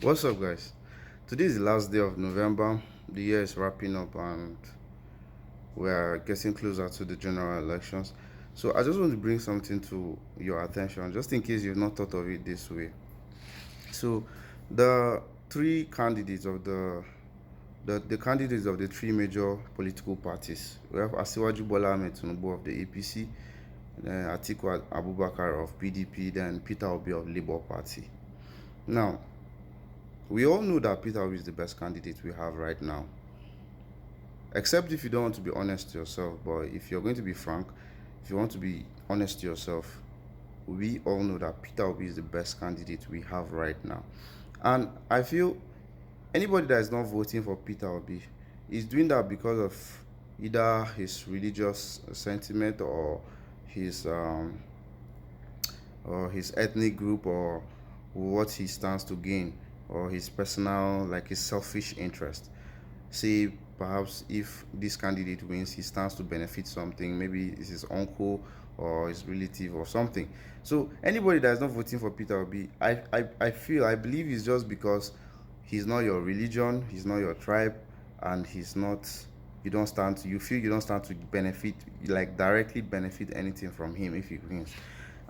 What's up, guys? Today is the last day of November. The year is wrapping up, and we are getting closer to the general elections. So, I just want to bring something to your attention, just in case you've not thought of it this way. So, the three candidates of the candidates of the three major political parties. We have Asiwaju Bola Ahmed Tinubu of the APC, then Atiku Abubakar of PDP, then Peter Obi of Labour Party. Now, we all know that Peter Obi is the best candidate we have right now. Except if you don't want to be honest to yourself, but if you're going to be frank, if you want to be honest to yourself, we all know that Peter Obi is the best candidate we have right now. And I feel anybody that is not voting for Peter Obi is doing that because of either his religious sentiment his um, or his ethnic group or what he stands to gain or his personal, like his selfish interest. Say perhaps if this candidate wins, he stands to benefit something. Maybe it's his uncle or his relative or something. So anybody that is not voting for Peter Obi, I believe it's just because he's not your religion, he's not your tribe, and he's not. You feel you don't stand to benefit, like directly benefit anything from him if he wins.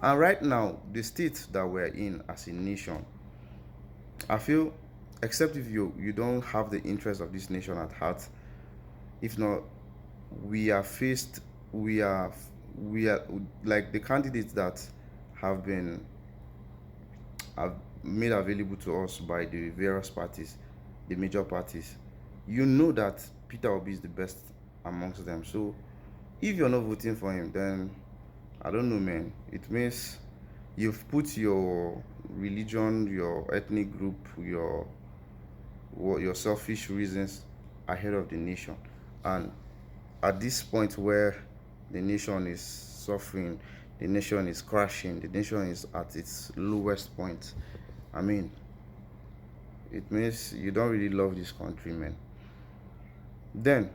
And right now, the state that we're in as a nation, I feel, except if you don't have the interest of this nation at heart, if not, we are faced, we are like the candidates that have been have made available to us by the various parties, the major parties. You know that Peter Obi is the best amongst them. So if you're not voting for him, then I don't know, man. It means you've put your religion, your ethnic group, your selfish reasons ahead of the nation. And at this point where the nation is suffering, the nation is crashing, the nation is at its lowest point, I mean, it means you don't really love this country, man. Then,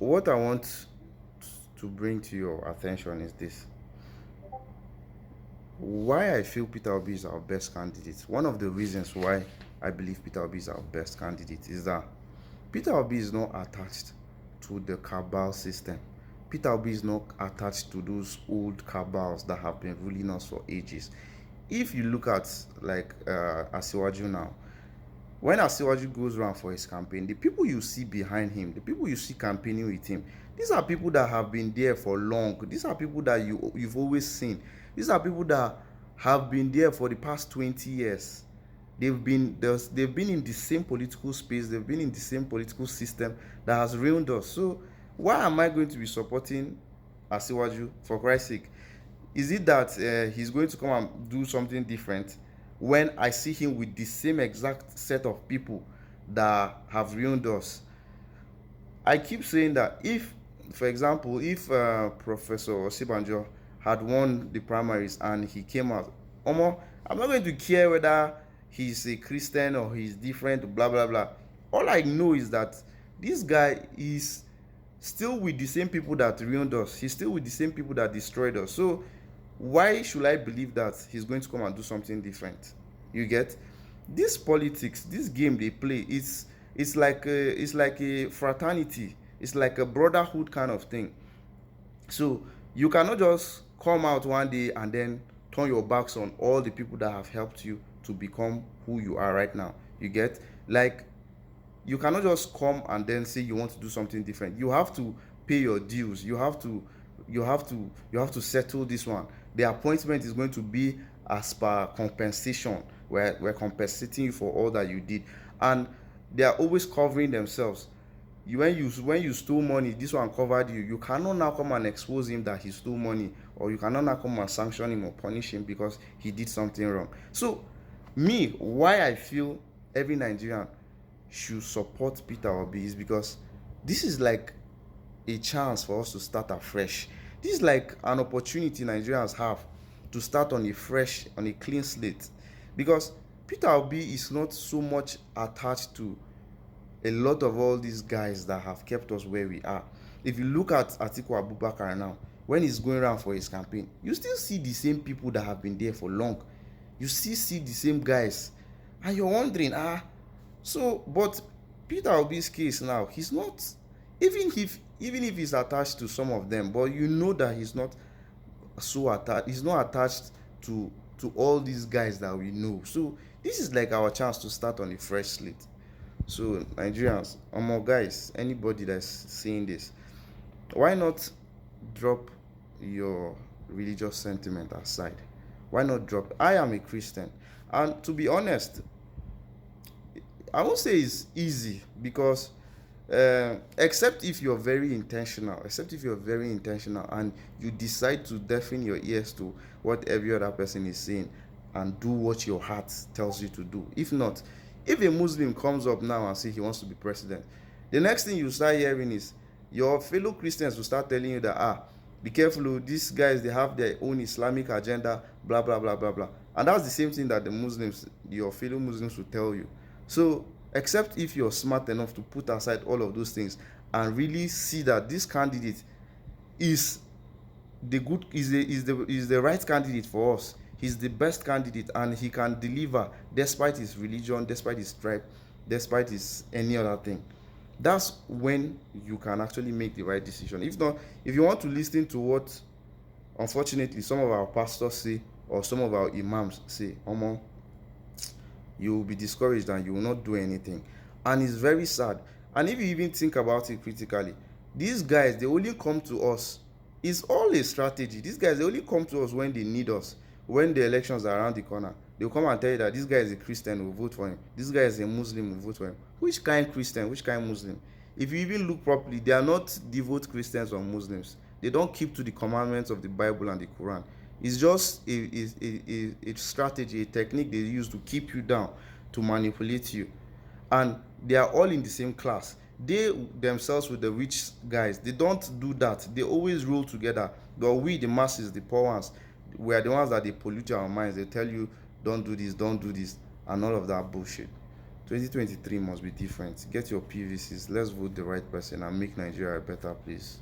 what I want to bring to your attention is this: why I feel Peter Obi is our best candidate. One of the reasons why I believe Peter Obi is our best candidate is that Peter Obi is not attached to the cabal system. Peter Obi is not attached to those old cabals that have been ruling us for ages. If you look at like Asiwaju now, when Asiwaju goes around for his campaign, the people you see behind him, the people you see campaigning with him, these are people that have been there for long. These are people that you've always seen. These are people that have been there for the past 20 years. They've been in the same political space, they've been in the same political system that has ruined us. So why am I going to be supporting Asiwaju, for Christ's sake? Is it that he's going to come and do something different when I see him with the same exact set of people that have ruined us? I keep saying that if, for example, if Professor Osibanjo had won the primaries and he came out, Omo, I'm not going to care whether he's a Christian or he's different, blah blah blah. All I know is that this guy is still with the same people that ruined us. He's still with the same people that destroyed us. So why should I believe that he's going to come and do something different? You get? This politics, this game they play, it's like a fraternity. It's like a brotherhood kind of thing. So you cannot just come out one day and then turn your backs on all the people that have helped you to become who you are right now. You get? Like, you cannot just come and then say you want to do something different. You have to pay your dues. You have to settle this one. The appointment is going to be as per compensation. We're compensating you for all that you did. And they are always covering themselves. When you stole money, this one covered you. You cannot now come and expose him that he stole money, or you cannot now come and sanction him or punish him because he did something wrong. So me, why I feel every Nigerian should support Peter Obi is because this is like a chance for us to start afresh. This is like an opportunity Nigerians have to start on a clean slate. Because Peter Obi is not so much attached to a lot of all these guys that have kept us where we are. If you look at Atiku Abubakar now, when he's going around for his campaign, you still see the same people that have been there for long. You still see the same guys. And you're wondering, So, but Peter Obi's case now, he's not, even if he's attached to some of them, but you know that he's not so attached. He's not attached to all these guys that we know. So this is like our chance to start on a fresh slate. So Nigerians, guys, anybody that's seeing this, why not drop your religious sentiment aside? Why not drop? I am a Christian, and to be honest, I won't say it's easy because except if you're very intentional, and you decide to deafen your ears to what every other person is saying and do what your heart tells you to do. If not, if a Muslim comes up now and say he wants to be president, the next thing you start hearing is your fellow Christians will start telling you that, be careful, these guys, they have their own Islamic agenda, blah blah blah blah blah. And that's the same thing that the Muslims, your fellow Muslims, will tell you. So except if you're smart enough to put aside all of those things and really see that this candidate is the right candidate for us, he's the best candidate and he can deliver despite his religion, despite his tribe, despite his any other thing, that's when you can actually make the right decision. If not, if you want to listen to what unfortunately some of our pastors say or some of our imams say, you will be discouraged and you will not do anything. And it's very sad. And if you even think about it critically, these guys, they only come to us, it's all a strategy. These guys, they only come to us when they need us, when the elections are around the corner. They'll come and tell you that this guy is a Christian, we'll vote for him. This guy is a Muslim, we'll vote for him. Which kind Christian, which kind Muslim? If you even look properly, they are not devout Christians or Muslims. They don't keep to the commandments of the Bible and the Quran. It's just a strategy, a technique they use to keep you down, to manipulate you. And they are all in the same class. They themselves, with the rich guys, they don't do that. They always rule together. But we, the masses, the poor ones, we are the ones that they pollute our minds. They tell you, don't do this, and all of that bullshit. 2023 must be different. Get your PVCs. Let's vote the right person and make Nigeria a better place.